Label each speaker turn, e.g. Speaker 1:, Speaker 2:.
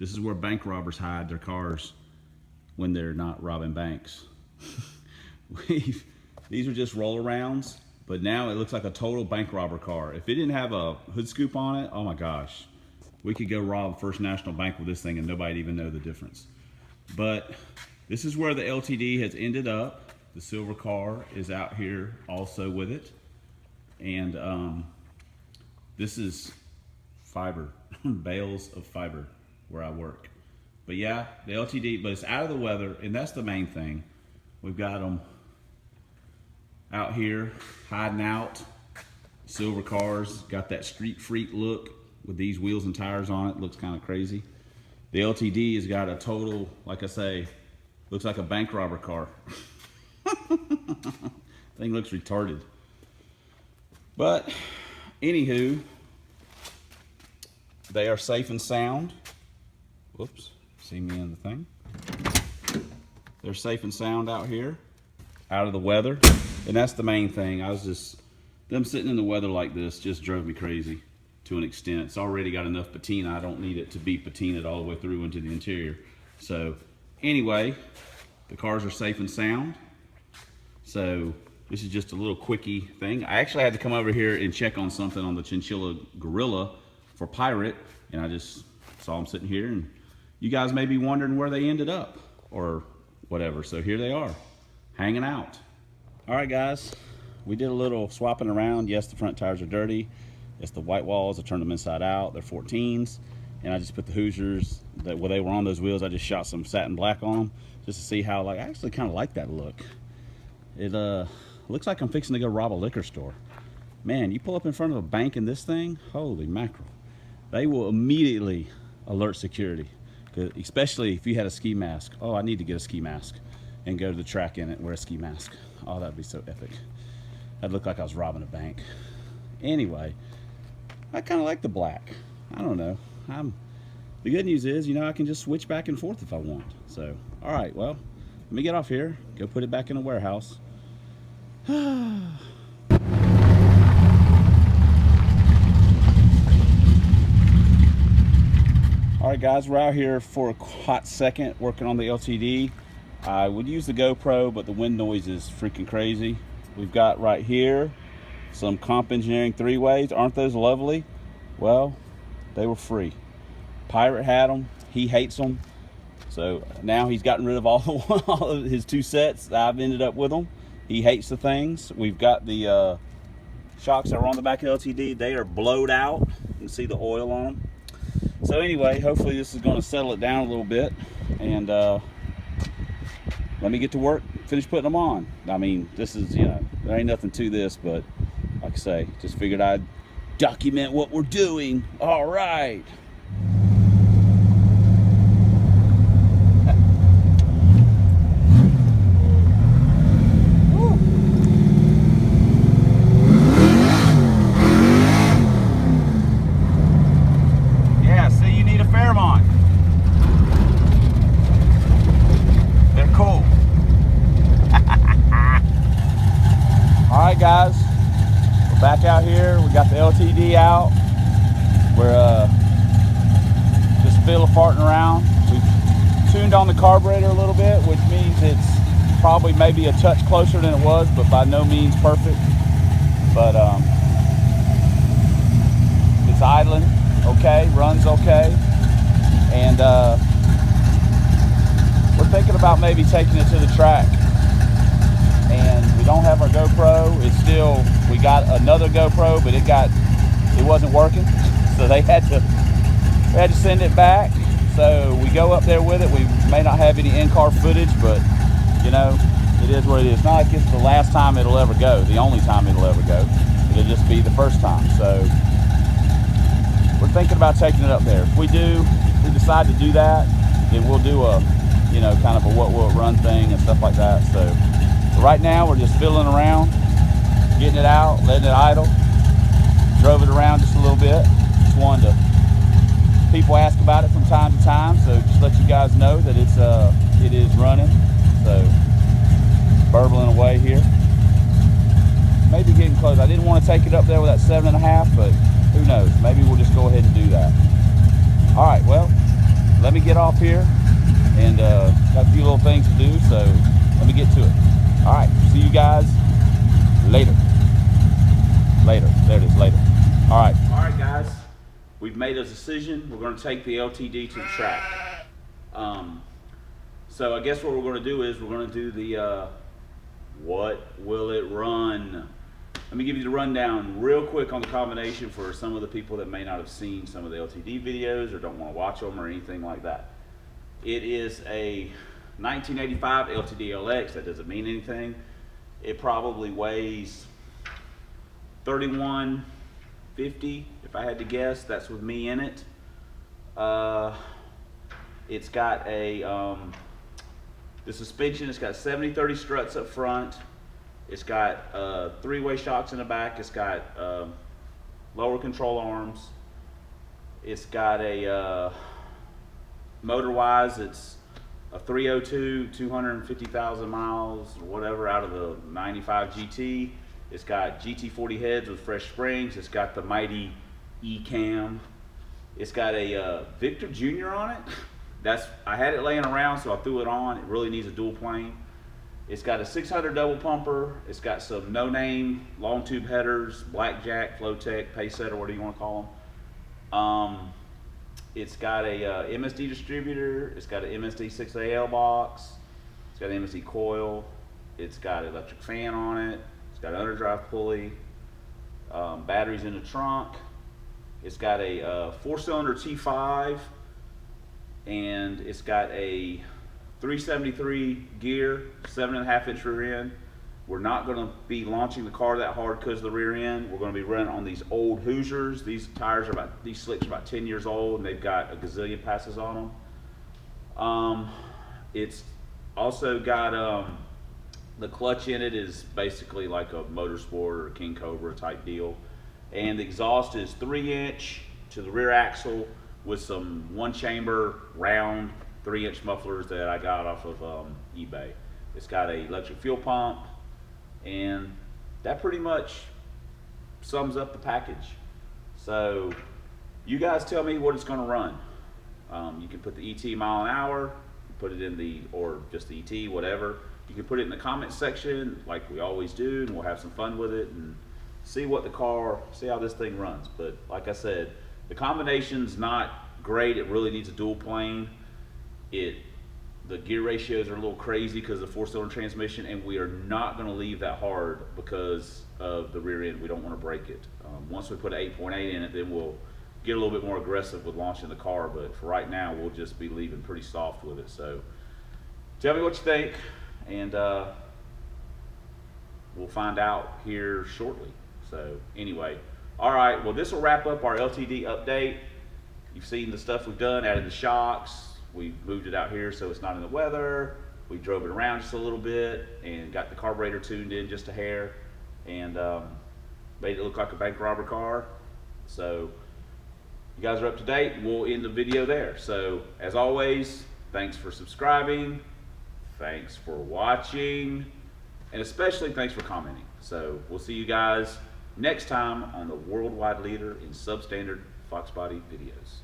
Speaker 1: This is where bank robbers hide their cars when they're not robbing banks. These are just roll arounds, but now it looks like a total bank robber car. If it didn't have a hood scoop on it, oh my gosh, we could go rob First National Bank with this thing and nobody'd even know the difference. But this is where the LTD has ended up. The silver car is out here also with it. And this is fiber, bales of fiber where I work. But yeah, the LTD, but it's out of the weather, and that's the main thing. We've got them out here hiding out. Silver cars, got that street freak look with these wheels and tires on it. Looks kind of crazy. The LTD has got a total, like I say, looks like a bank robber car. Thing looks retarded. But anywho, they are safe and sound. Whoops, see me in the thing. They're safe and sound out here, out of the weather. And that's the main thing. Them sitting in the weather like this just drove me crazy to an extent. It's already got enough patina. I don't need it to be patinaed all the way through into the interior. So anyway, the cars are safe and sound. So this is just a little quickie thing. I actually had to come over here and check on something on the Chinchilla Gorilla for Pirate, and I just saw them sitting here, and you guys may be wondering where they ended up or whatever. So here they are, hanging out. All right, guys, we did a little swapping around. Yes, the front tires are dirty. It's the white walls. I turned them inside out. They're 14s, and I just put the Hoosiers that they were on those wheels. I just shot some satin black on them just to see how, like, I actually kind of like that look. It looks like I'm fixing to go rob a liquor store. Man, you pull up in front of a bank in this thing, holy mackerel. They will immediately alert security, especially if you had a ski mask. Oh, I need to get a ski mask and go to the track in it and wear a ski mask. Oh, that'd be so epic. That'd look like I was robbing a bank. Anyway, I kind of like the black. I don't know. The good news is, you know, I can just switch back and forth if I want. So, all right, well, let me get off here, go put it back in the warehouse. All right, guys, we're out here for a hot second working on the LTD. I would use the GoPro, but the wind noise is freaking crazy. We've got right here some Comp Engineering 3-ways. Aren't those lovely? Well, they were free. Pirate had them. He hates them. So now he's gotten rid of all of his 2 sets. I've ended up with them. He hates the things. We've got the shocks that are on the back of the LTD. They are blowed out. You can see the oil on them. So anyway, hopefully this is going to settle it down a little bit. And let me get to work, finish putting them on. I mean, this is, you know, there ain't nothing to this, but like I say, just figured I'd document what we're doing. All right. Guys, we're back out here. We got the LTD out. We're just fiddle farting around. We've tuned on the carburetor a little bit, which means it's probably maybe a touch closer than it was, but by no means perfect. But it's idling okay, runs okay, and we're thinking about maybe taking it to the track. And we don't have our GoPro. It's still, we got another GoPro, but it wasn't working. So they had to send it back. So we go up there with it. We may not have any in-car footage, but you know, it is what it is. It's not like it's the last time it'll ever go, the only time it'll ever go. It'll just be the first time. So we're thinking about taking it up there. If we decide to do that, then we'll do a, you know, kind of a what will it run thing and stuff like that. So right now we're just fiddling around, getting it out, letting it idle. Drove it around just a little bit. Just wanted to, people ask about it from time to time, so just let you guys know that it is running. So burbling away here. Maybe getting close. I didn't want to take it up there with that 7.5, but who knows? Maybe we'll just go ahead and do that. All right, well, let me get off here, and got a few little things to do, so let me get to it. All right, see you guys later. There it is, later. All right guys, we've made a decision. We're going to take the LTD to the track. So I guess what we're going to do is we're going to do the what will it run. Let me give you the rundown real quick on the combination for some of the people that may not have seen some of the LTD videos or don't want to watch them or anything like that. It is a 1985 LTD LX. That doesn't mean anything. It probably weighs 3150 if I had to guess. That's with me in it. It's got a the suspension. It's got 70/30 struts up front. It's got three-way shocks in the back. It's got lower control arms. It's got a motor-wise, it's a 302, 250,000 miles or whatever out of the 95 GT. It's got GT40 heads with fresh springs. It's got the mighty E-cam. It's got a Victor Jr. on it. I had it laying around, so I threw it on. It really needs a dual plane. It's got a 600 double pumper. It's got some no-name long tube headers, Blackjack, Flowtech, Pacesetter, whatever you want to call them. It's got a MSD distributor. It's got an MSD 6AL box. It's got an MSD coil. It's got an electric fan on it. It's got an underdrive pulley. Batteries in the trunk. It's got a 4-cylinder T5, and it's got a 373 gear, 7.5-inch rear end. We're not going to be launching the car that hard because of the rear end. We're going to be running on these old Hoosiers. These slicks are about 10 years old, and they've got a gazillion passes on them. It's also got the clutch in it is basically like a Motorsport or a King Cobra type deal, and the exhaust is 3-inch to the rear axle with some one-chamber round 3-inch mufflers that I got off of eBay. It's got an electric fuel pump, and that pretty much sums up the package. So you guys tell me what it's going to run. You can put the ET mile an hour, put it in or just the ET, whatever. You can put it in the comment section like we always do, and we'll have some fun with it and see how this thing runs. But like I said, the combination's not great. It really needs a dual plane. The gear ratios are a little crazy because of the 4-cylinder transmission, and we are not going to leave that hard because of the rear end. We don't want to break it. Once we put an 8.8 in it, then we'll get a little bit more aggressive with launching the car, but for right now, we'll just be leaving pretty soft with it. So tell me what you think, and we'll find out here shortly. So anyway, all right, well, this will wrap up our LTD update. You've seen the stuff we've done, added the shocks. We moved it out here so it's not in the weather. We drove it around just a little bit and got the carburetor tuned in just a hair, and made it look like a bank robber car. So you guys are up to date. We'll end the video there. So as always, thanks for subscribing, thanks for watching, and especially thanks for commenting. So we'll see you guys next time on the worldwide leader in substandard Fox body videos.